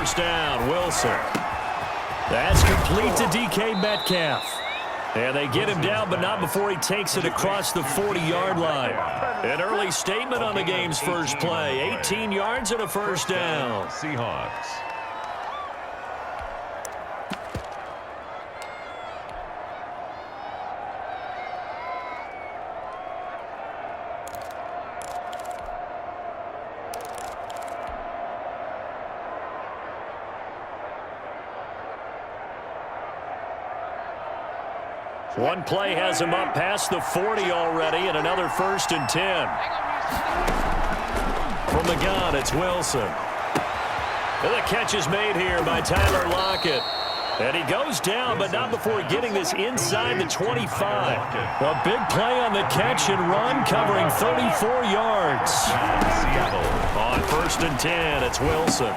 first down. Wilson. That's complete to DK Metcalf. And they get him down, but not before he takes it across the 40-yard line. An early statement on the game's first play. 18 yards and a first down. Seahawks. One play has him up past the 40 already, and another 1st and 10. From the gun, it's Wilson. And the catch is made here by Tyler Lockett. And he goes down, but not before getting this inside the 25. A big play on the catch and run, covering 34 yards. On 1st and 10, it's Wilson.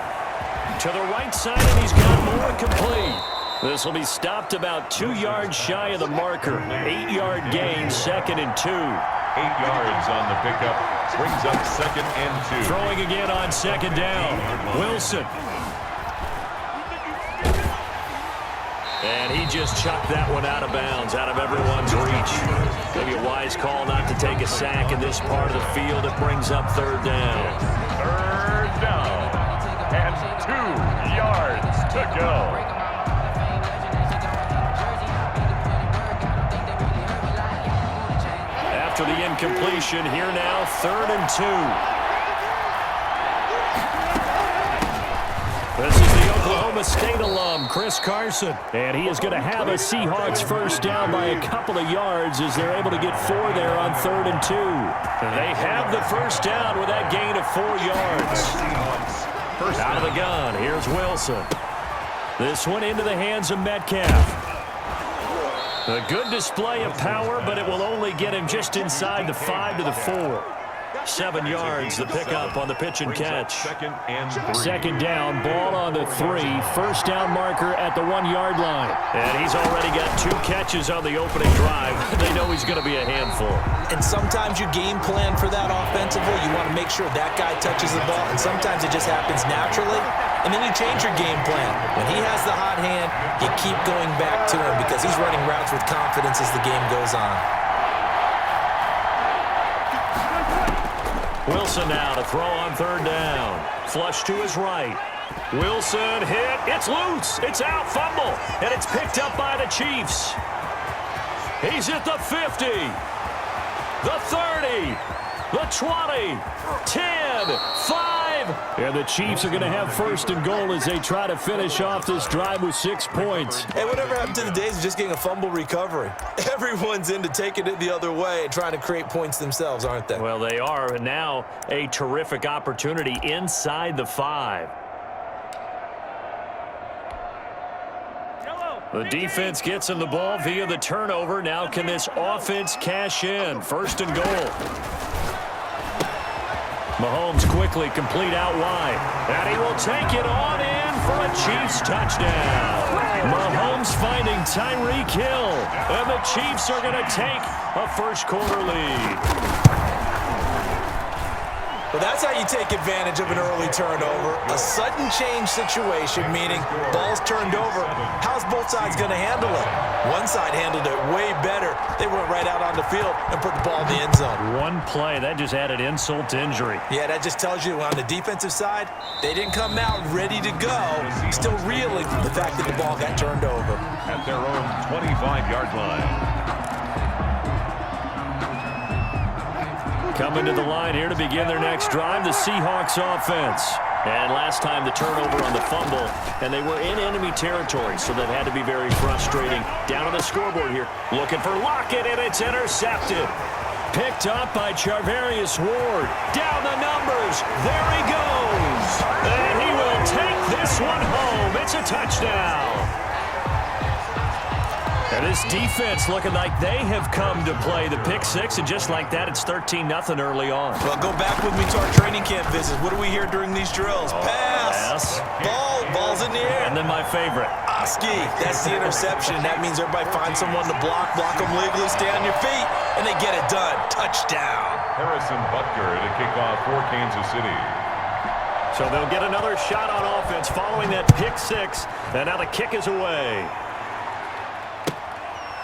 To the right side, and he's got more complete. This will be stopped about 2 yards shy of the marker. 8-yard gain, 2nd and 2. 8 yards on the pickup. Brings up 2nd and 2. Throwing again on 2nd down. Wilson. And he just chucked that one out of bounds, out of everyone's reach. Maybe a wise call not to take a sack in this part of the field. It brings up 3rd down. 3rd down. And 2 yards to go. After the incompletion, here now, 3rd and 2. This is the Oklahoma State alum, Chris Carson. And he is going to have a Seahawks first down by a couple of yards as they're able to get 4 there on 3rd and 2. They have the first down with that gain of 4 yards. Out of the gun, here's Wilson. This one into the hands of Metcalf. A good display of power, but it will only get him just inside the 5 to the 4. 7 yards, the pickup on the pitch and catch. 2nd down, ball on the 3. First down marker at the 1-yard line. And he's already got 2 catches on the opening drive. They know he's going to be a handful. And sometimes you game plan for that offensively. You want to make sure that guy touches the ball, and sometimes it just happens naturally. And then you change your game plan. When he has the hot hand, you keep going back to him because he's running routes with confidence as the game goes on. Wilson now to throw on 3rd down. Flush to his right. Wilson hit. It's loose. It's out. Fumble. And it's picked up by the Chiefs. He's at the 50. The 30. The 20. 10. 5. And the Chiefs are going to have 1st and goal as they try to finish off this drive with 6 points. Hey, whatever happened to the days of just getting a fumble recovery? Everyone's into taking it the other way and trying to create points themselves, aren't they? Well, they are. And now a terrific opportunity inside the 5. The defense gets him the ball via the turnover. Now can this offense cash in? 1st and goal. Mahomes quickly complete out wide. And he will take it on in for a Chiefs touchdown. Mahomes finding Tyreek Hill. And the Chiefs are going to take a first-quarter lead. Well, that's how you take advantage of an early turnover. A sudden change situation, meaning ball's turned over. How's both sides going to handle it? One side handled it way better. They went right out on the field and put the ball in the end zone. One play, that just added insult to injury. Yeah, that just tells you on the defensive side, they didn't come out ready to go. Still reeling from the fact that the ball got turned over. At their own 25-yard line. Coming to the line here to begin their next drive, the Seahawks offense. And last time the turnover on the fumble, and they were in enemy territory, so that had to be very frustrating. Down on the scoreboard here, looking for Lockett, and it's intercepted. Picked up by Charvarius Ward. Down the numbers. There he goes. And he will take this one home. It's a touchdown. And this defense looking like they have come to play the pick 6, and just like that, it's 13-0 early on. Well, go back with me to our training camp visits. What do we hear during these drills? Pass. Ball's in the air. And then my favorite. Oski. That's the interception. That means everybody finds someone to block them legally, stay on your feet, and they get it done. Touchdown. Harrison Butker to kick off for Kansas City. So they'll get another shot on offense following that pick six. And now the kick is away.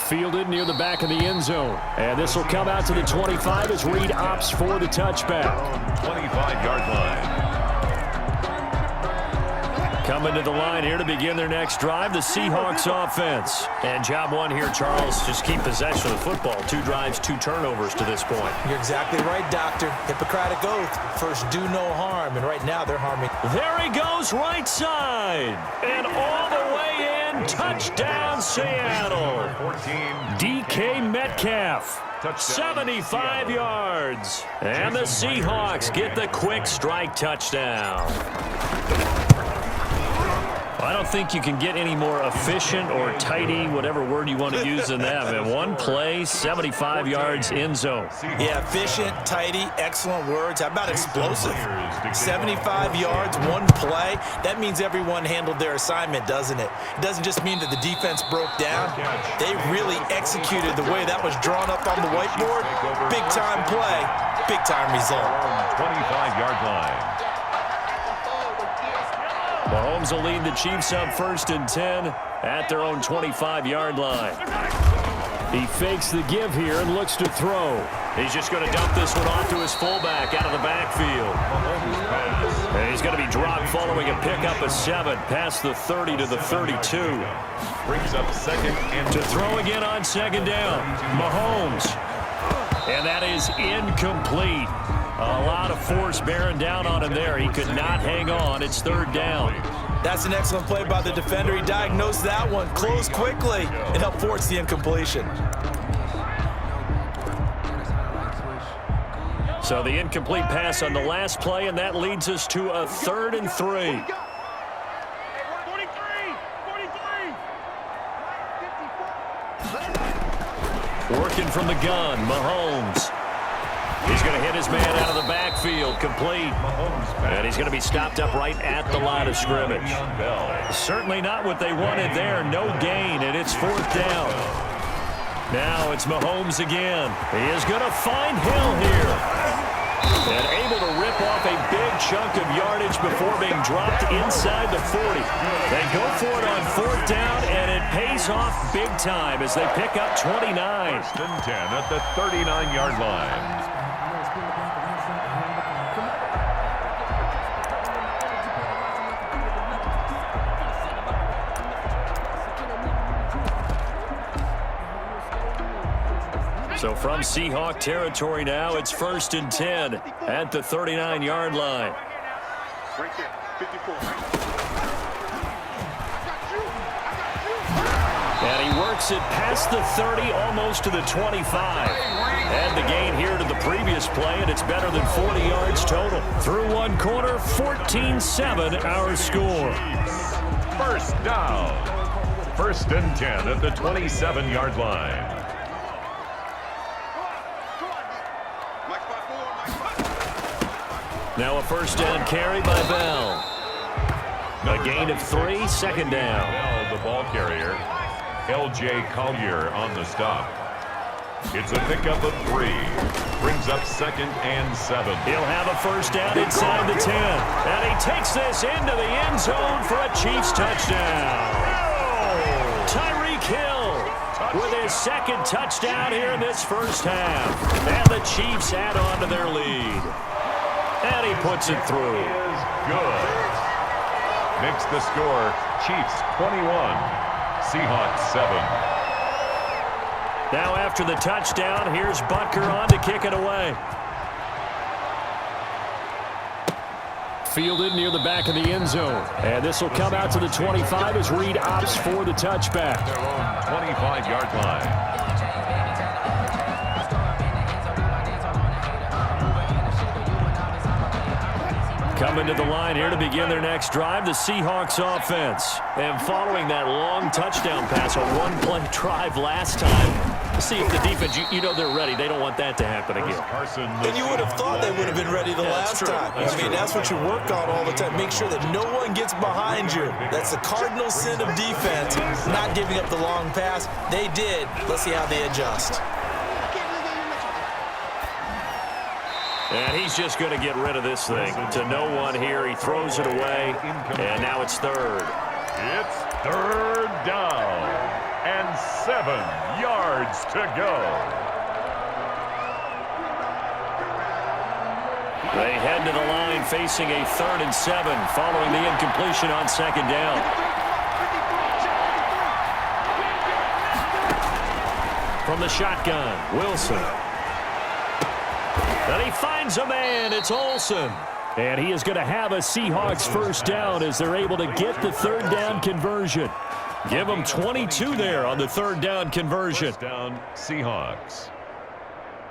Fielded near the back of the end zone. And this will come out to the 25 as Reed opts for the touchback. 25-yard line. Coming to the line here to begin their next drive, the Seahawks offense. And job one here, Charles, just keep possession of the football. 2 drives, 2 turnovers to this point. You're exactly right, Doctor. Hippocratic oath. First, do no harm. And right now, they're harming. There he goes, right side. And all the way in, touchdown, Seattle. 14. DK Metcalf. 75 yards. And the Seahawks get the quick strike touchdown. I don't think you can get any more efficient or tidy, whatever word you want to use in that. In one play, 75 yards end zone. Yeah, efficient, tidy, excellent words. How about explosive? 75 yards, one play. That means everyone handled their assignment, doesn't it? It doesn't just mean that the defense broke down. They really executed the way that was drawn up on the whiteboard. Big-time play, big-time result. 25-yard line. Mahomes will lead the Chiefs up 1st and 10 at their own 25-yard line. He fakes the give here and looks to throw. He's just going to dump this one off to his fullback out of the backfield. And he's going to be dropped following a pickup of 7 past the 30 to the 32. Brings up 2nd and to throw again on 2nd down. Mahomes. And that is incomplete. A lot of force bearing down on him there. He could not hang on. It's 3rd down. That's an excellent play by the defender. He diagnosed that one, closed quickly, and helped force the incompletion. So the incomplete pass on the last play, and that leads us to a 3rd and 3. Working from the gun, Mahomes. He's going to hit his man out of the backfield, complete. And he's going to be stopped up right at the line of scrimmage. Certainly not what they wanted there. No gain, and it's 4th down. Now it's Mahomes again. He is going to find Hill here. And able to rip off a big chunk of yardage before being dropped inside the 40. They go for it on 4th down, and it pays off big time as they pick up 29. 1st and 10 at the 39-yard line. So from Seahawk territory now, it's 1st and 10 at the 39-yard line. And he works it past the 30, almost to the 25. And the gain here to the previous play, and it's better than 40 yards total. Through one quarter, 14-7 our score. 1st down. 1st and 10 at the 27-yard line. Now a 1st down carry by Bell. A gain of 3, 2nd down. Bell, the ball carrier. L.J. Collier on the stop. It's a pickup of 3. Brings up 2nd and 7. He'll have a 1st down inside the 10. And he takes this into the end zone for a Chiefs touchdown. Tyreek Hill with his 2nd touchdown here in this 1st half. And the Chiefs add on to their lead. And he puts it through. Is good. Makes the score Chiefs 21, Seahawks 7. Now after the touchdown, here's Butker on to kick it away. Fielded near the back of the end zone. And this will come out to the 25 as Reed opts for the touchback. 25-yard line. Coming to the line here to begin their next drive, the Seahawks offense. And following that long touchdown pass, a one-play drive last time, see if the defense, you know they're ready. They don't want that to happen again. And you would have thought they would have been ready the last time. I mean, that's what you work on all the time. Make sure that no one gets behind you. That's the cardinal sin of defense, not giving up the long pass. They did. Let's see how they adjust. And he's just going to get rid of this thing. To no one here. He throws it away. And now it's third. It's third down. And 7 yards to go. They head to the line facing a 3rd and 7 following the incompletion on 2nd down. From the shotgun, Wilson. And he finds a man. It's Olsen. And he is going to have a Seahawks first down as they're able to get the 3rd down conversion. Give them 22 there on the 3rd down conversion. First down, Seahawks.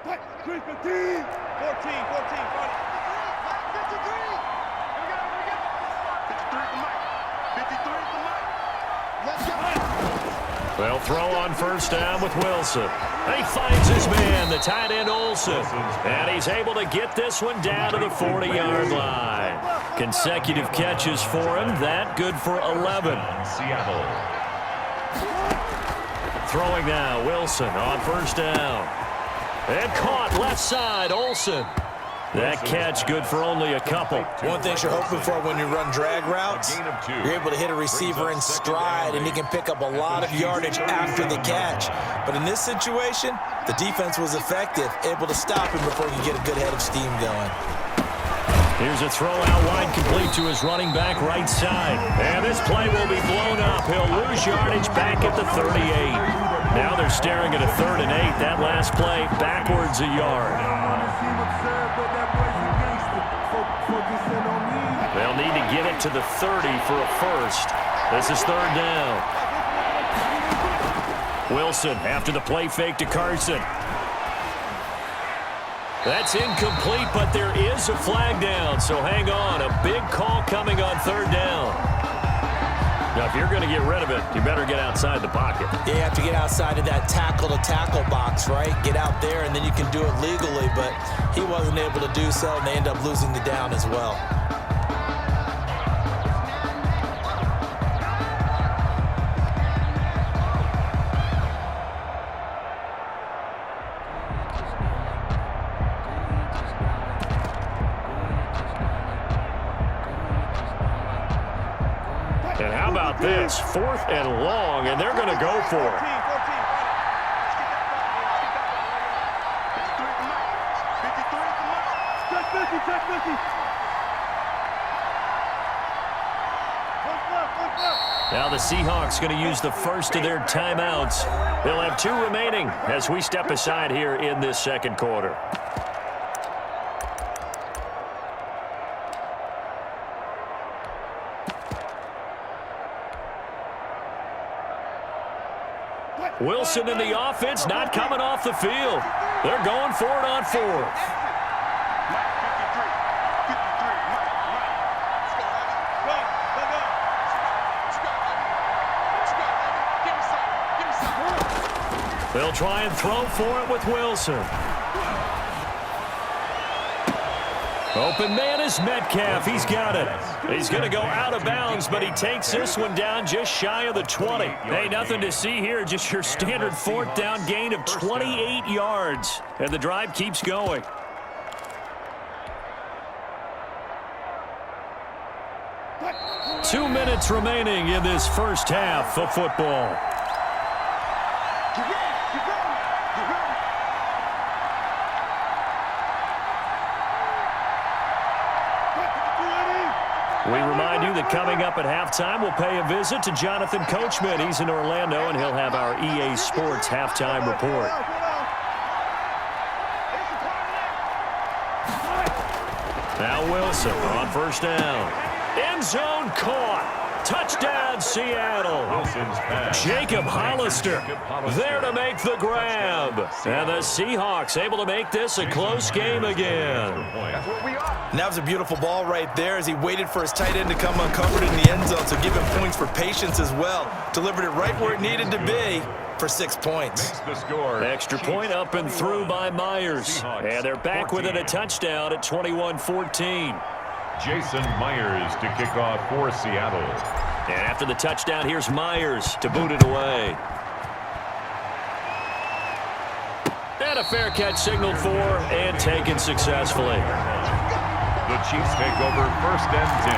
14, 14. They'll throw on first down with Wilson. He finds his man, the tight end Olsen. And he's able to get this one down to the 40-yard line. Consecutive catches for him. That good for 11. Seattle. Throwing now, Wilson on first down. And caught left side, Olsen. That catch good for only a couple. One thing you're hoping for when you run drag routes, you're able to hit a receiver in stride, and he can pick up a lot of yardage after the catch. But in this situation, the defense was effective, able to stop him before he could get a good head of steam going. Here's a throw out wide, complete to his running back right side. And this play will be blown up. He'll lose yardage back at the 38. Now they're staring at a 3rd and 8. That last play backwards a yard. They'll need to get it to the 30 for a first. This is 3rd down. Wilson after the play fake to Carson. That's incomplete, but there is a flag down, so hang on. A big call coming on 3rd down. Now, if you're going to get rid of it, you better get outside the pocket. You have to get outside of that tackle-to-tackle box, right? Get out there, and then you can do it legally, but he wasn't able to do so, and they end up losing the down as well. And how about this? 4th and long, and they're going to go for it. Now the Seahawks going to use the first of their timeouts. They'll have 2 remaining as we step aside here in this 2nd quarter. Wilson in the offense not coming off the field. They're going for it on 4th. They'll try and throw for it with Wilson. Open man is Metcalf. He's got it. He's going to go out of bounds, but he takes this one down just shy of the 20. Hey, nothing to see here. Just your standard 4th down gain of 28 yards. And the drive keeps going. Two minutes remaining in this first half of football. We remind you that coming up at halftime, we'll pay a visit to Jonathan Coachman. He's in Orlando, and he'll have our EA Sports halftime report. Now Wilson on first down. End zone caught. Touchdown, Seattle. Jacob Hollister there to make the grab. And the Seahawks able to make this a close game again. And that was a beautiful ball right there as he waited for his tight end to come uncovered in the end zone, so give him points for patience as well. Delivered it right where it needed to be for 6 points. Extra point up and through by Myers. And they're back within a touchdown at 21-14. Jason Myers to kick off for Seattle. And after the touchdown, here's Myers to boot it away. And a fair catch signaled for and taken successfully. The Chiefs take over 1st and 10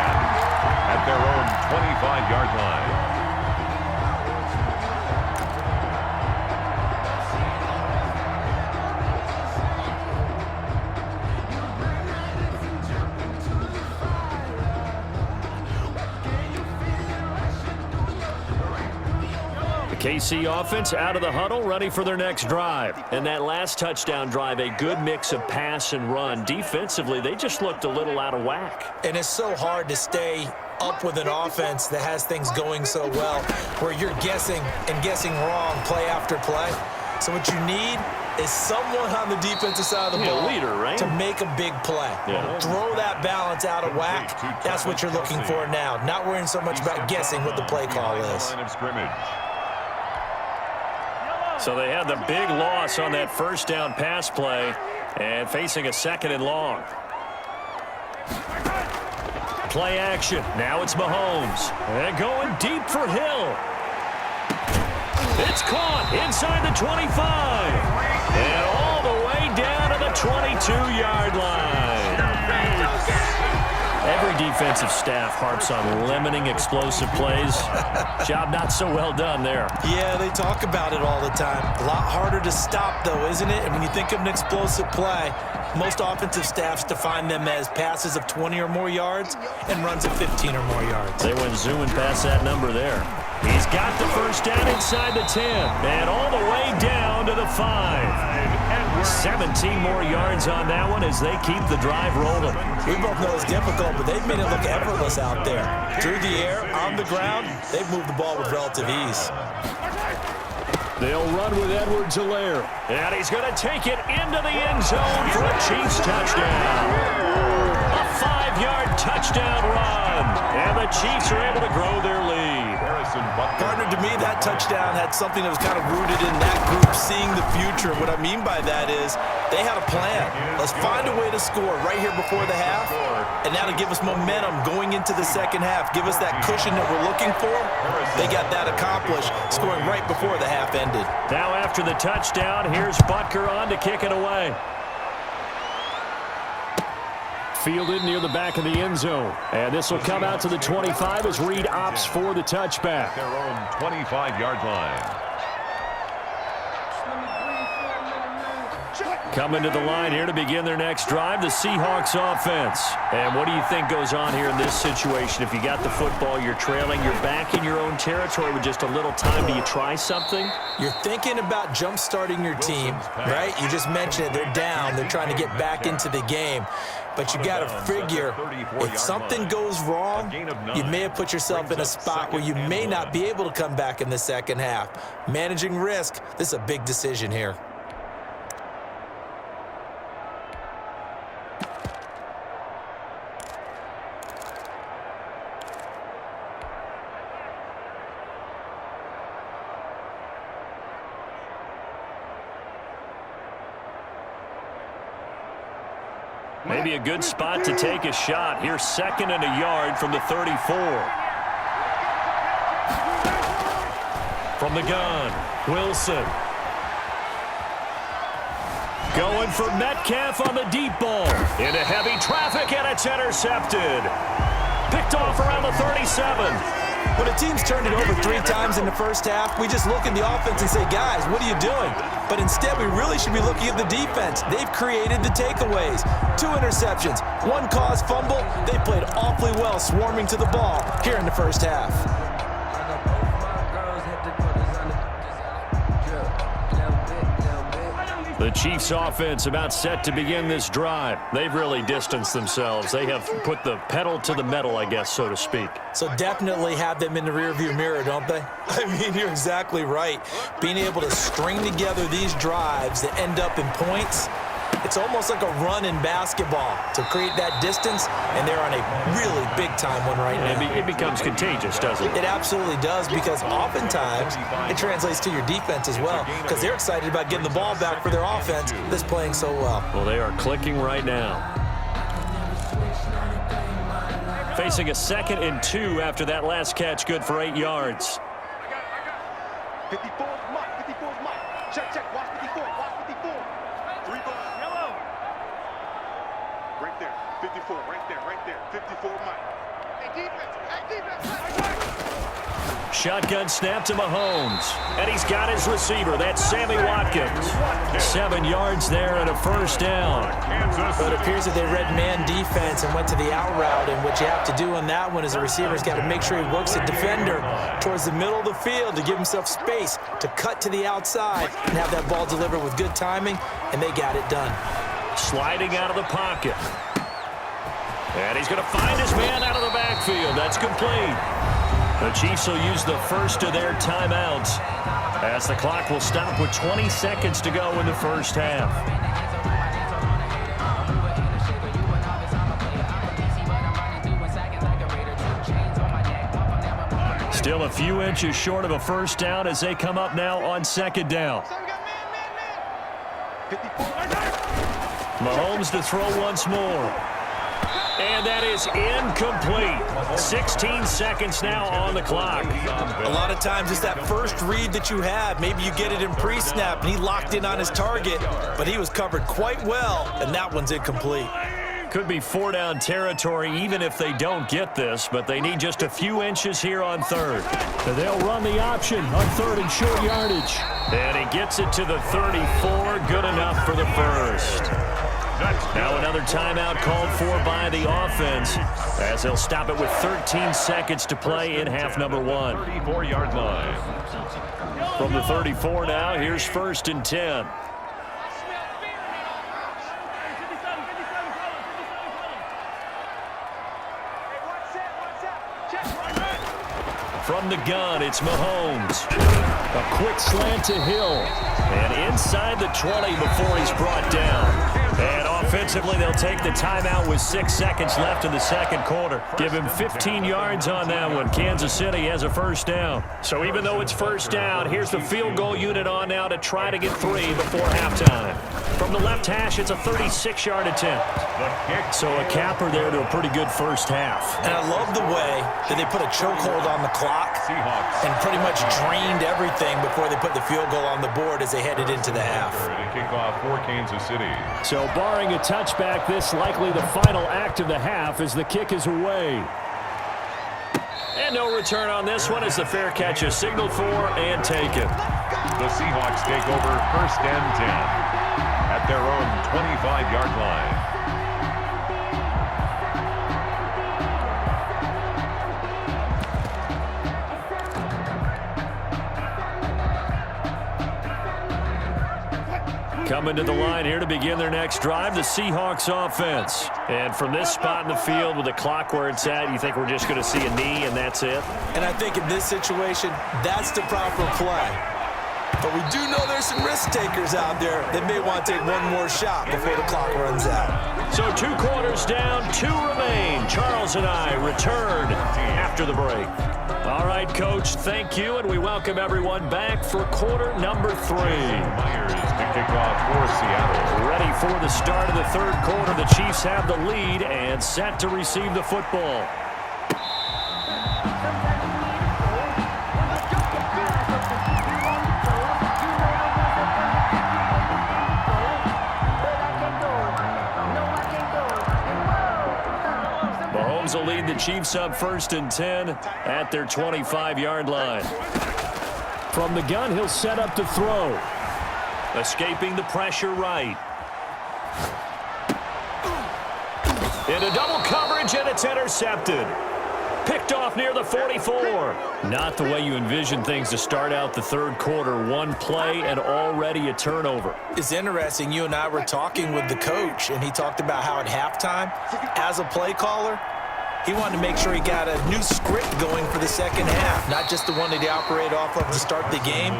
at their own 25-yard line. KC offense out of the huddle, ready for their next drive. And that last touchdown drive, a good mix of pass and run. Defensively, they just looked a little out of whack. And it's so hard to stay up with an offense that has things going so well, where you're guessing and guessing wrong play after play. So what you need is someone on the defensive side of the ball leader, right? to make a big play. Yeah. Throw that balance out of whack. That's what you're looking for now. Not worrying so much about guessing what the play call is. Line of scrimmage. So they had the big loss on that first down pass play and facing a 2nd and long. Play action. Now it's Mahomes. And going deep for Hill. It's caught inside the 25. And all the way down to the 22-yard line. Every defensive staff harps on limiting explosive plays. Job not so well done there. Yeah, they talk about it all the time. A lot harder to stop, though, isn't it? And when you think of an explosive play, most offensive staffs define them as passes of 20 or more yards and runs of 15 or more yards. They went zooming past that number there. He's got the first down inside the 10 and all the way down to the 5. 17 more yards on that one as they keep the drive rolling. We both know it's difficult, but they've made it look effortless out there. Through the air, on the ground, they've moved the ball with relative ease. They'll run with Edwards-Helaire. And he's going to take it into the end zone for a Chiefs touchdown. A 5-yard touchdown run. And the Chiefs are able to grow their lead. Partner, to me, that touchdown had something that was kind of rooted in that group seeing the future. What I mean by that is they had a plan. Let's find a way to score right here before the half, and that'll give us momentum going into the second half. Give us that cushion that we're looking for. They got that accomplished, scoring right before the half ended. Now after the touchdown, here's Butker on to kick it away. Fielded near the back of the end zone. And this will come out to the 25 as Reed opts for the touchback. Their own 25-yard line. Coming to the line here to begin their next drive, the Seahawks offense. And what do you think goes on here in this situation? If you got the football, you're trailing, you're back in your own territory with just a little time. Do you try something? You're thinking about jump-starting your team, right? You just mentioned it. They're down. They're trying to get back into the game. But you got to figure, if something goes wrong, you may have put yourself in a spot where you may not be able to come back in the second half. Managing risk, this is a big decision here. Maybe a good spot to take a shot. Here's 2nd and a yard from the 34. From the gun, Wilson. Going for Metcalf on the deep ball. Into heavy traffic, and it's intercepted. Picked off around the 37. When a team's turned it over 3 times in the first half, we just look at the offense and say, guys, what are you doing? But instead, we really should be looking at the defense. They've created the takeaways. 2 interceptions, 1 caused fumble. They played awfully well swarming to the ball here in the first half. The Chiefs offense about set to begin this drive. They've really distanced themselves. They have put the pedal to the metal, I guess, so to speak. So definitely have them in the rearview mirror, don't they? I mean, you're exactly right. Being able to string together these drives that end up in points, it's almost like a run in basketball to create that distance, and they're on a really big-time one right now. It becomes contagious, doesn't it? It absolutely does, because oftentimes it translates to your defense as well, because they're excited about getting the ball back for their offense that's playing so well. Well, they are clicking right now. Facing a 2nd and 2 after that last catch, good for 8 yards. 54's Mike, 54's Mike. Check, watch 54, watch 54. 54, right there. 54, Mike. Hey, defense. Shotgun snap to Mahomes. And he's got his receiver. That's Sammy Watkins. 7 yards there and a first down. But it appears that they read man defense and went to the out route. And what you have to do on that one is the receiver's got to make sure he works the defender towards the middle of the field to give himself space to cut to the outside and have that ball delivered with good timing, and they got it done. Sliding out of the pocket. And he's going to find his man out of the backfield. That's complete. The Chiefs will use the first of their timeouts as the clock will stop with 20 seconds to go in the first half. Still a few inches short of a first down as they come up now on second down. Mahomes to throw once more. And that is incomplete. 16 seconds now on the clock. A lot of times it's that first read that you have. Maybe you get it in pre-snap, and he locked in on his target, but he was covered quite well, and that one's incomplete. Could be 4-down territory even if they don't get this, but they need just a few inches here on third. They'll run the option on third and short yardage. And he gets it to the 34. Good enough for the first. Now another timeout called for by the offense as they'll stop it with 13 seconds to play in half number 1. 34-yard line. From the 34 now, here's first and 10. From the gun, it's Mahomes. A quick slant to Hill. And inside the 20 before he's brought down. And offensively, they'll take the timeout with 6 seconds left in the second quarter. Give him 15 yards on that one. Kansas City has a first down. So even though it's first down, here's the field goal unit on now to try to get 3 before halftime. From the left hash, it's a 36-yard attempt. So a capper there to a pretty good first half. And I love the way that they put a chokehold on the clock and pretty much drained everything before they put the field goal on the board as they headed into the half. To kick off for Kansas City. So barring a touchback, this likely the final act of the half as the kick is away. And no return on this one as the fair catch is signaled for and taken. The Seahawks take over first and 10 at their own 25-yard line. Coming to the line here to begin their next drive, the Seahawks offense. And from this spot in the field with the clock where it's at, you think we're just going to see a knee and that's it? And I think in this situation, that's the proper play. But we do know there's some risk takers out there that may want to take one more shot before the clock runs out. So 2 quarters down, 2 remain. Charles and I return after the break. All right, Coach, thank you, and we welcome everyone back for quarter number 3. Myers to kick off for Seattle. Ready for the start of the third quarter. The Chiefs have the lead and set to receive the football. Mahomes will lead the Chiefs up first and 10 at their 25-yard line. From the gun, he'll set up to throw. Escaping the pressure right. Into double coverage, and it's intercepted. Picked off near the 44. Not the way you envision things to start out the third quarter. One play and already a turnover. It's interesting. You and I were talking with the coach, and he talked about how at halftime, as a play caller, he wanted to make sure he got a new script going for the second half, not just the one that he operated off of to start the game.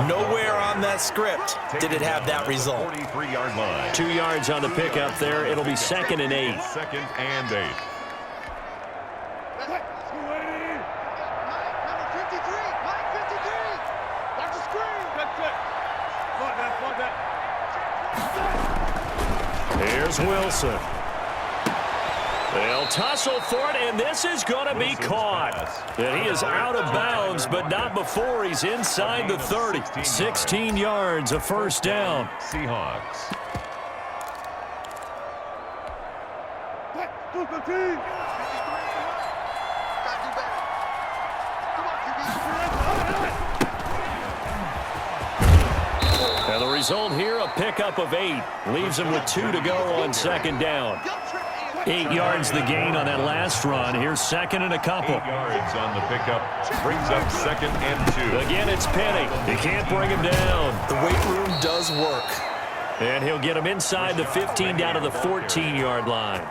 Nowhere on that script did it have that result. 43-yard line. 2 yards on the pickup there. It'll be second and 8. Second and 8. Here's Wilson. They'll tussle for it, and this is going to be caught. And he is out of bounds, but not before he's inside the 30. 16 yards, a first down. Seahawks. Gotta do better. Come on, QB. And the result here, a pickup of 8. Leaves him with 2 to go on second down. 8 yards the gain on that last run. Here's second and a couple. 8 yards on the pickup. Brings up second and 2. Again, it's Penny. He can't bring him down. The weight room does work. And he'll get him inside the 15 down to the 14-yard line.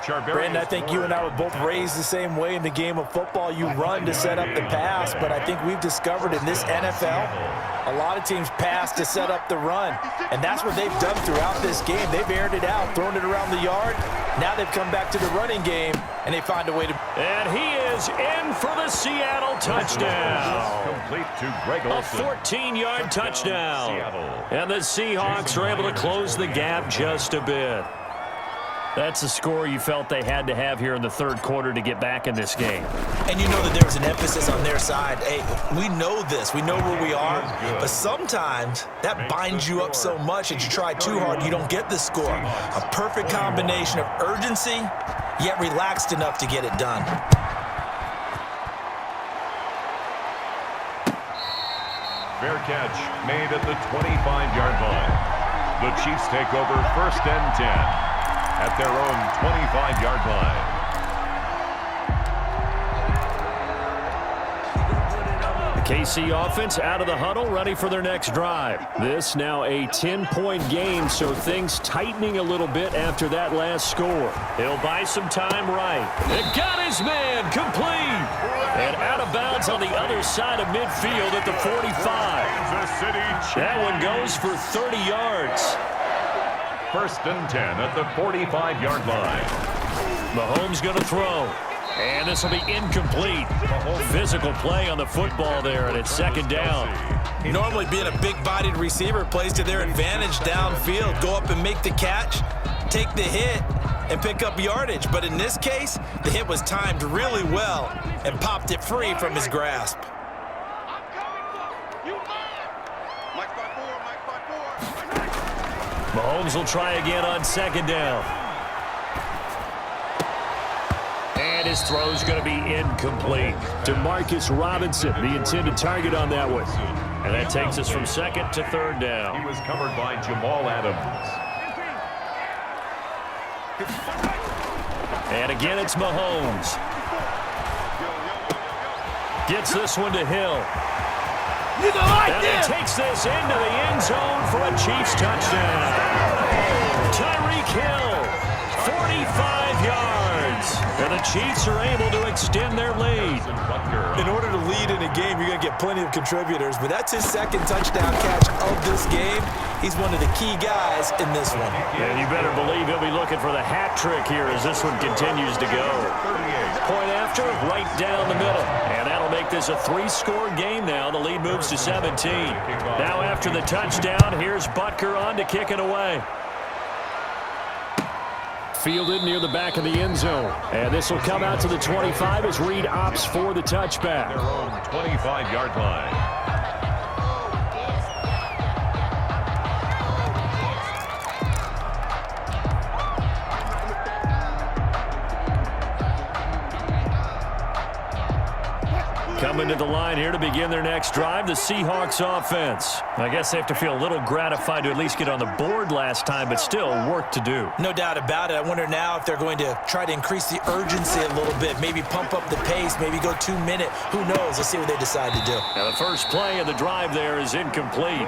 Brandon, I think you and I were both raised the same way in the game of football. You run to set up the pass, but I think we've discovered in this NFL, a lot of teams pass to set up the run, and that's what they've done throughout this game. They've aired it out, thrown it around the yard. Now they've come back to the running game, and they find a way to... And he is in for the Seattle touchdown. Complete to Greg Olsen. A 14-yard touchdown. And the Seahawks are able to close the gap just a bit. That's the score you felt they had to have here in the third quarter to get back in this game. And you know that there was an emphasis on their side. Hey, we know this. We know where we are. But sometimes that binds you up so much that you try too hard, you don't get the score. A perfect combination of urgency, yet relaxed enough to get it done. Fair catch made at the 25-yard line. The Chiefs take over first and 10. At their own 25-yard line. The KC offense out of the huddle, ready for their next drive. This now a 10-point game, so things tightening a little bit after that last score. He'll buy some time right. It got his man complete. And out of bounds on the other side of midfield at the 45. That one goes for 30 yards. First and 10 at the 45-yard line. Mahomes going to throw. And this will be incomplete. Physical play on the football there, and it's second down. Normally being a big-bodied receiver plays to their advantage downfield. Go up and make the catch, take the hit, and pick up yardage. But in this case, the hit was timed really well and popped it free from his grasp. Mahomes will try again on second down. And his throw's going to be incomplete. To Marcus Robinson, the intended target on that one. And that takes us from second to third down. He was covered by Jamal Adams. And again, it's Mahomes. Gets this one to Hill. And he takes this into the end zone for a Chiefs touchdown. Tyreek Hill, 45 yards. And the Chiefs are able to extend their lead. In order to lead in a game, you're going to get plenty of contributors, but that's his second touchdown catch of this game. He's one of the key guys in this one. And you better believe he'll be looking for the hat trick here as this one continues to go. Point after, right down the middle. And that'll make this a 3-score game now. The lead moves to 17. Now after the touchdown, here's Butker on to kick it away. Fielded near the back of the end zone. And this will come out to the 25 as Reed opts for the touchback. Their own 25-yard line. Coming to the line here to begin their next drive, the Seahawks offense. I guess they have to feel a little gratified to at least get on the board last time, but still work to do. No doubt about it. I wonder now if they're going to try to increase the urgency a little bit, maybe pump up the pace, maybe go 2-minute. Who knows? Let's see what they decide to do. Now the first play of the drive there is incomplete.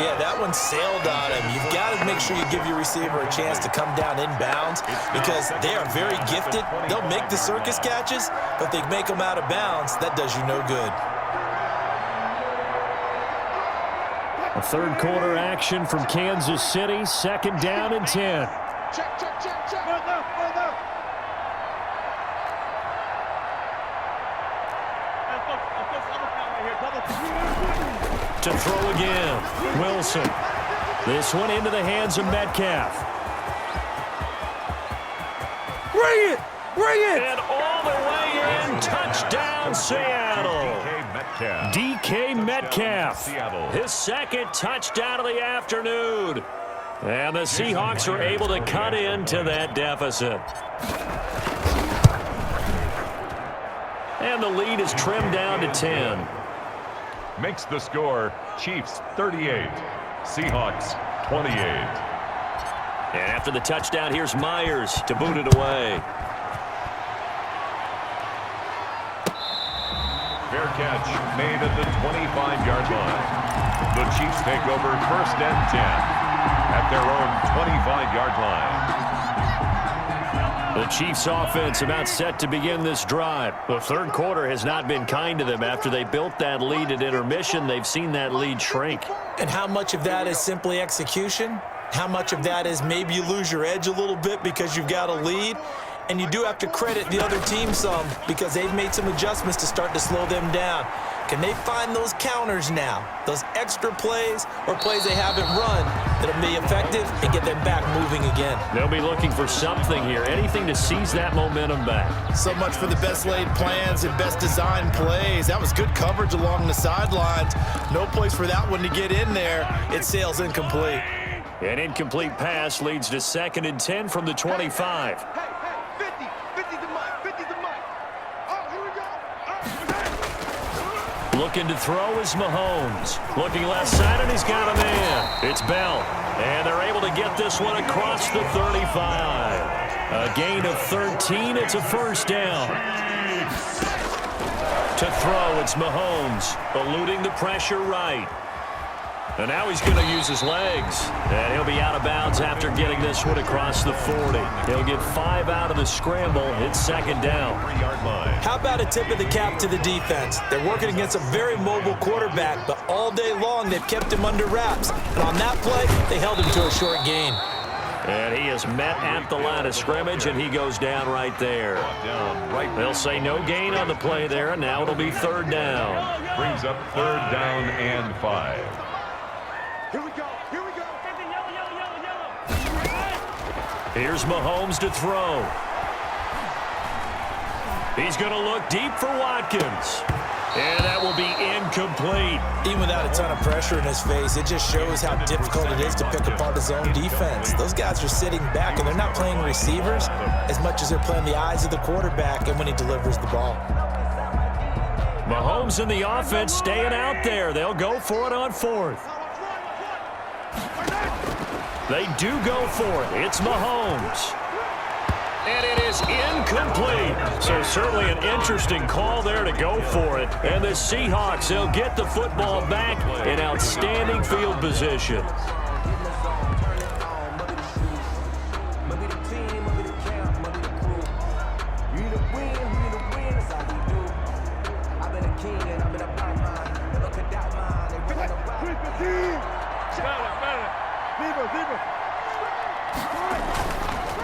Yeah, that one sailed on him. You've got to make sure you give your receiver a chance to come down inbounds because they are very gifted. They'll make the circus catches, but if they make them out of bounds, that does you no good. A third quarter action from Kansas City. Second down and 10. Check. To throw again. Wilson. This one into the hands of Metcalf. Bring it! And all the way in. Touchdown, Seattle. DK Metcalf. His second touchdown of the afternoon. And the Seahawks are able to cut into that deficit. And the lead is trimmed down to 10. Makes the score Chiefs 38, Seahawks 28. And after the touchdown, here's Myers to boot it away. Fair catch made at the 25-yard line. The Chiefs take over 1st and 10 at their own 25-yard line. The Chiefs offense about set to begin this drive. The third quarter has not been kind to them. After they built that lead at intermission, they've seen that lead shrink. And how much of that is simply execution? How much of that is maybe you lose your edge a little bit because you've got a lead? And you do have to credit the other team some because they've made some adjustments to start to slow them down. Can they find those counters now, those extra plays or plays they haven't run that'll be effective and get them back moving again? They'll be looking for something here, anything to seize that momentum back. So much for the best laid plans and best designed plays. That was good coverage along the sidelines. No place for that one to get in there. It sails incomplete. An incomplete pass leads to 2nd and 10 from the 25. Looking to throw is Mahomes. Looking left side, and he's got a man. It's Bell. And they're able to get this one across the 35. A gain of 13. It's a 1st down. To throw, it's Mahomes. Eluding the pressure right. And now he's going to use his legs. And he'll be out of bounds after getting this one across the 40. He'll get 5 out of the scramble. It's 2nd down. 3-yard line. How about a tip of the cap to the defense? They're working against a very mobile quarterback, but all day long they've kept him under wraps. And on that play, they held him to a short gain. And he is met at the line of scrimmage, and he goes down right there. They'll say no gain on the play there, and now it'll be 3rd down. Brings up 3rd down and 5. Here we go. Here we go. Here's Mahomes to throw. He's going to look deep for Watkins. And that will be incomplete. Even without a ton of pressure in his face, it just shows how difficult it is to pick apart his own defense. Those guys are sitting back, and they're not playing receivers as much as they're playing the eyes of the quarterback and when he delivers the ball. Mahomes and the offense staying out there. They'll go for it on 4th. They do go for it. It's Mahomes. And it is incomplete. So certainly an interesting call there to go for it. And the Seahawks, they'll get the football back in outstanding field position.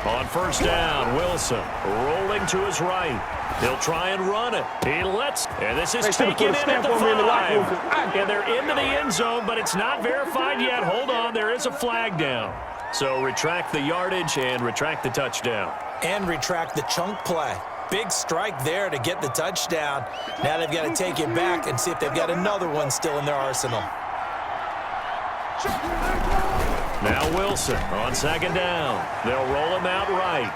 On 1st down, Wilson rolling to his right. He'll try and run it. He lets, and this is taken in at the 5. And they're into the end zone, but it's not verified yet. Hold on, there is a flag down. So retract the yardage and retract the touchdown. And retract the chunk play. Big strike there to get the touchdown. Now they've got to take it back and see if they've got another one still in their arsenal. Now Wilson on 2nd down. They'll roll him out right.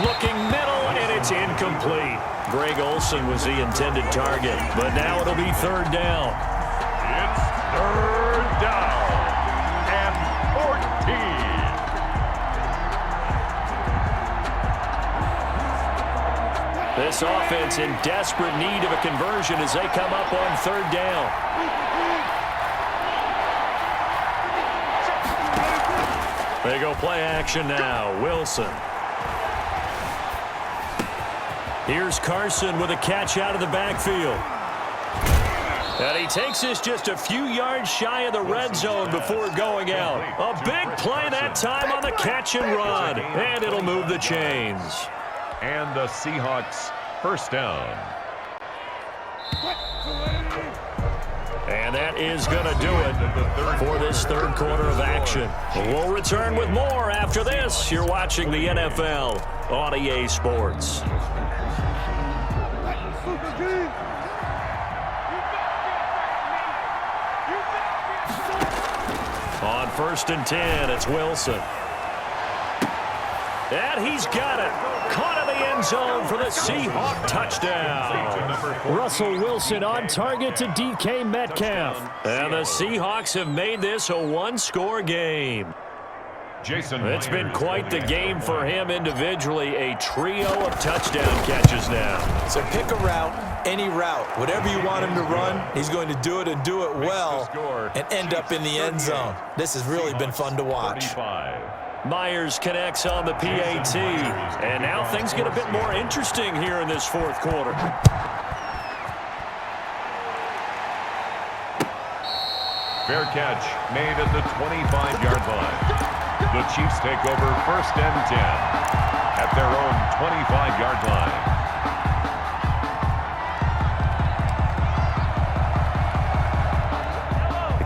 Looking middle, and it's incomplete. Greg Olsen was the intended target, but now it'll be 3rd down. It's 3rd down and 14. This offense in desperate need of a conversion as they come up on 3rd down. They go play action now. Wilson. Here's Carson with a catch out of the backfield. And he takes this just a few yards shy of the red zone before going out. A big play that time on the catch and run. And it'll move the chains. And the Seahawks 1st down. And that is going to do it for this 3rd quarter of action. We'll return with more after this. You're watching the NFL on EA Sports. On 1st and 10, it's Wilson. And he's got it. Caught in the end zone for the Seahawk touchdown. Russell Wilson on target to DK Metcalf. And the Seahawks have made this a one-score game. It's been quite the game for him individually. A trio of touchdown catches now. So pick a route, any route. Whatever you want him to run, he's going to do it and do it well and end up in the end zone. This has really been fun to watch. Myers connects on the PAT. And now things get a bit more interesting here in this fourth quarter. Fair catch made at the 25-yard line. The Chiefs take over 1st and 10 at their own 25-yard line.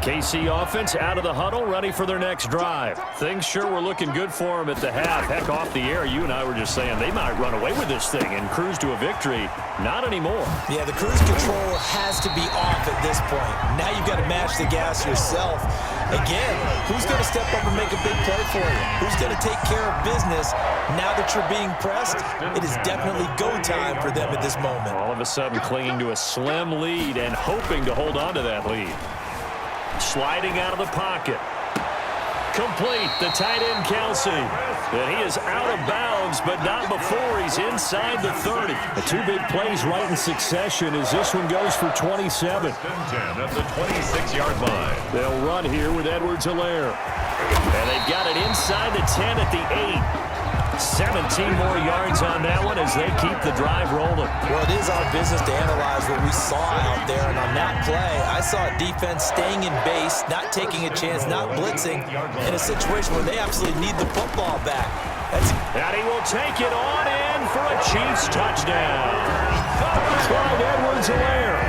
KC offense out of the huddle, ready for their next drive. Things sure were looking good for them at the half. Heck, off the air, you and I were just saying they might run away with this thing and cruise to a victory. Not anymore. Yeah, the cruise control has to be off at this point. Now you've got to match the gas yourself. Again, who's going to step up and make a big play for you? Who's going to take care of business now that you're being pressed? It is definitely go time for them at this moment. All of a sudden clinging to a slim lead and hoping to hold on to that lead. Sliding out of the pocket. Complete, the tight end Kelsey. And he is out of bounds, but not before he's inside the 30. The two big plays right in succession as this one goes for 27. 10 at the 26-yard line. They'll run here with Edwards-Helaire. And they've got it inside the 10 at the 8. 17 more yards on that one as they keep the drive rolling. Well, it is our business to analyze what we saw out there, and on that play, I saw a defense staying in base, not taking a chance, not blitzing, in a situation where they absolutely need the football back. And he will take it on in for a Chiefs touchdown. Clyde Edwards-Helaire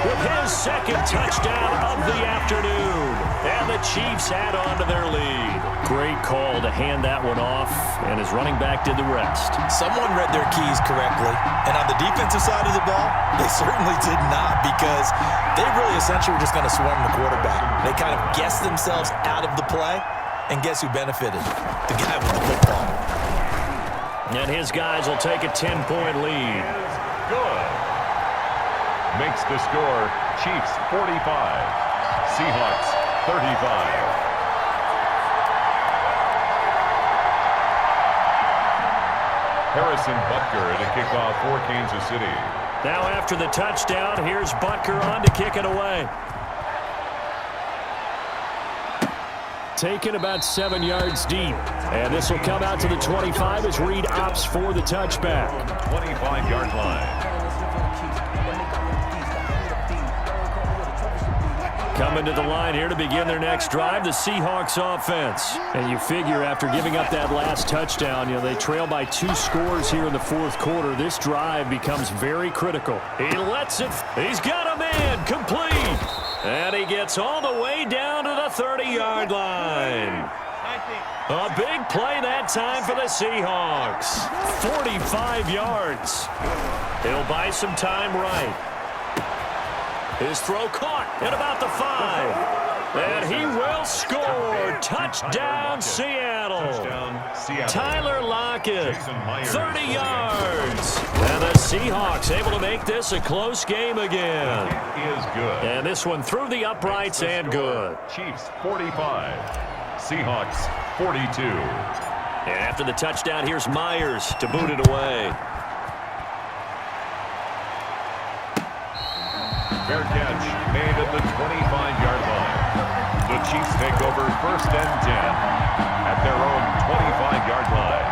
with his second touchdown of the afternoon. And the Chiefs add on to their lead. Great call to hand that one off, and his running back did the rest. Someone read their keys correctly, and on the defensive side of the ball, they certainly did not, because they really essentially were just going to swarm the quarterback. They kind of guessed themselves out of the play, and guess who benefited? The guy with the football. And his guys will take a 10-point lead. Good. Makes the score Chiefs 45, Seahawks 35. Harrison Butker to kick off for Kansas City. Now after the touchdown, here's Butker on to kick it away. Taken about 7 yards deep. And this will come out to the 25 as Reed opts for the touchback. 25-yard line. Coming to the line here to begin their next drive, the Seahawks offense. And you figure after giving up that last touchdown, they trail by 2 scores here in the fourth quarter. This drive becomes very critical. He lets it. He's got a man complete. And he gets all the way down to the 30-yard line. A big play that time for the Seahawks. 45 yards. He'll buy some time right. His throw caught at about the 5. And he will score. Touchdown, Seattle. Tyler Lockett, 30 yards. And the Seahawks able to make this a close game again. Is good. And this one through the uprights and good. Chiefs 45, Seahawks 42. And after the touchdown, here's Myers to boot it away. Fair catch made at the 25-yard line. The Chiefs take over 1st and 10 at their own 25-yard line.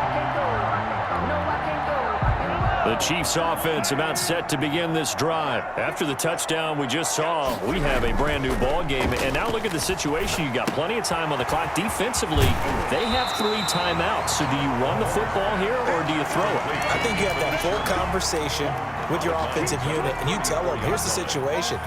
The Chiefs offense about set to begin this drive. After the touchdown we just saw, we have a brand new ball game. And now look at the situation. You got plenty of time on the clock. Defensively, they have 3 timeouts. So do you run the football here or do you throw it? I think you have that full conversation with your offensive unit, and you tell them, here's the situation.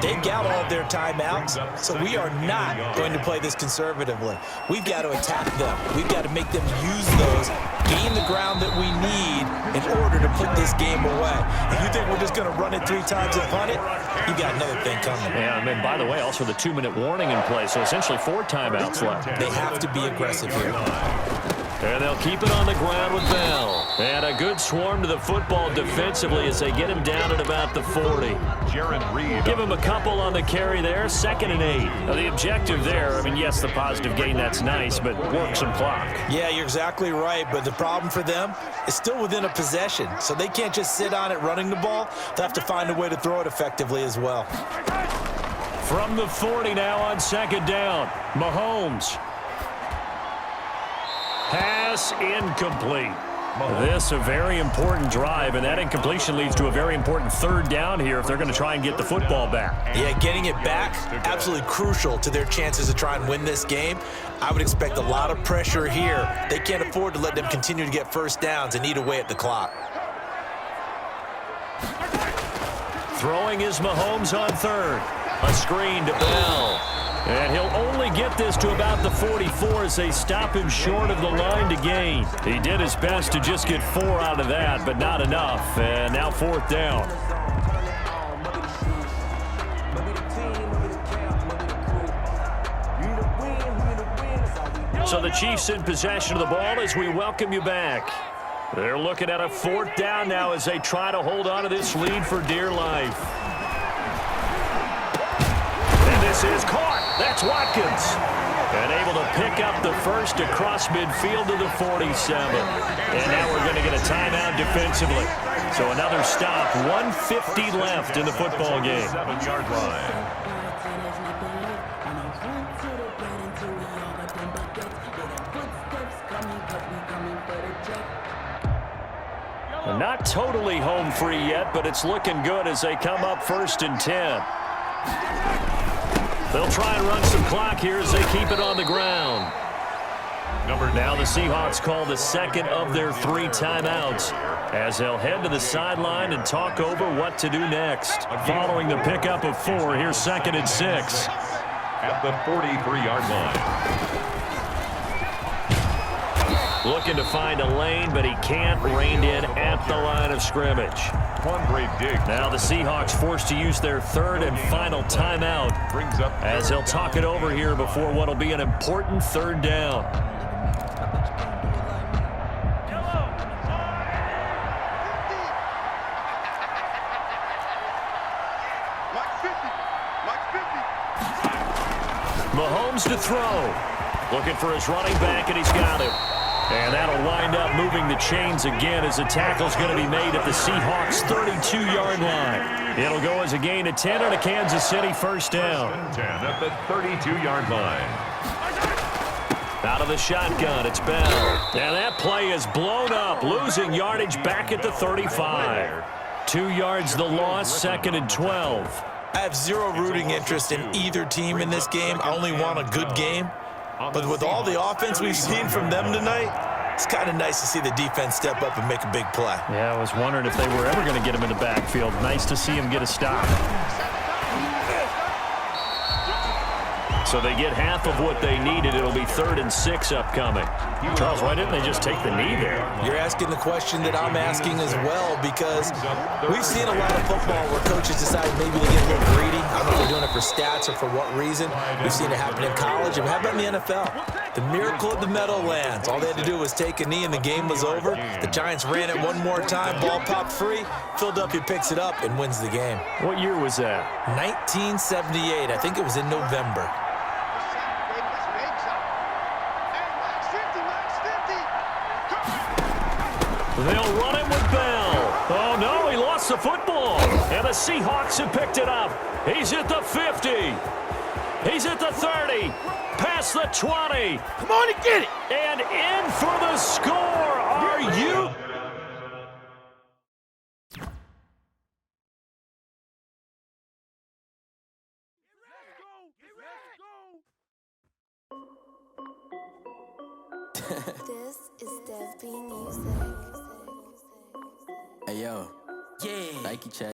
They've got all of their timeouts, so we are not going to play this conservatively. We've got to attack them. We've got to make them use those, gain the ground that we need in order to put this game away. If you think we're just going to run it 3 times and punt it, you got another thing coming. Yeah, and by the way, also the 2-minute warning in play, so essentially 4 timeouts left. They have to be aggressive here. And they'll keep it on the ground with Bell. And a good swarm to the football defensively as they get him down at about the 40. Give him a couple on the carry there, 2nd and 8. Now the objective there, I mean, yes, the positive gain, that's nice, but work some clock. Yeah, you're exactly right, but the problem for them is still within a possession, so they can't just sit on it running the ball. They'll have to find a way to throw it effectively as well. From the 40 now on 2nd down, Mahomes. Pass incomplete. This a very important drive, and that incompletion leads to a very important 3rd down here if they're going to try and get the football back. Yeah, getting it back, absolutely crucial to their chances to try and win this game. I would expect a lot of pressure here. They can't afford to let them continue to get 1st downs and eat away at the clock. Throwing is Mahomes on 3rd. A screen to Bell. And he'll only get this to about the 44 as they stop him short of the line to gain. He did his best to just get 4 out of that, but not enough. And now 4th down. So the Chiefs in possession of the ball as we welcome you back. They're looking at a 4th down now as they try to hold on to this lead for dear life. And this is caught. That's Watkins. And able to pick up the first across midfield to the 47. And now we're going to get a timeout defensively. So another stop, 1:50 left in the football game. 7-yard line. Not totally home free yet, but it's looking good as they come up 1st and 10. They'll try and run some clock here as they keep it on the ground. Now the Seahawks call the 2nd of their 3 timeouts as they'll head to the sideline and talk over what to do next. Following the pickup of 4, here's 2nd and 6. At the 43-yard line. Looking to find a lane, but he can't. Reined in at the line of scrimmage. Now the Seahawks forced to use their 3rd and final timeout as they'll talk it over here before what will be an important 3rd down. Mahomes to throw. Looking for his running back, and he's got him. And that'll wind up moving the chains again as the tackle's going to be made at the Seahawks' 32-yard line. It'll go as a gain of 10 on a Kansas City 1st down. 10 at the 32-yard line. Out of the shotgun, it's Bell. And that play is blown up, losing yardage back at the 35. 2 yards the loss, 2nd and 12. I have zero rooting interest in either team in this game. I only want a good game. But with all the offense we've seen from them tonight, it's kind of nice to see the defense step up and make a big play. Yeah, I was wondering if they were ever going to get him in the backfield. Nice to see him get a stop. So they get half of what they needed. It'll be 3rd and 6 upcoming. Charles, why didn't they just take the knee there? You're asking the question that I'm asking as well, because we've seen a lot of football where coaches decide maybe they get a little greedy. I don't know if they're doing it for stats or for what reason. We've seen it happen in college. And how about in the NFL? The miracle of the Meadowlands. All they had to do was take a knee and the game was over. The Giants ran it one more time. Ball popped free. Philadelphia picks it up and wins the game. What year was that? 1978. I think it was in November. They'll run it with Bell. Oh, no, he lost the football. And the Seahawks have picked it up. He's at the 50. He's at the 30. Past the 20. Come on and get it. And in for the score. Are you... This is Dev B Music. Hey yo, yeah, Nike check.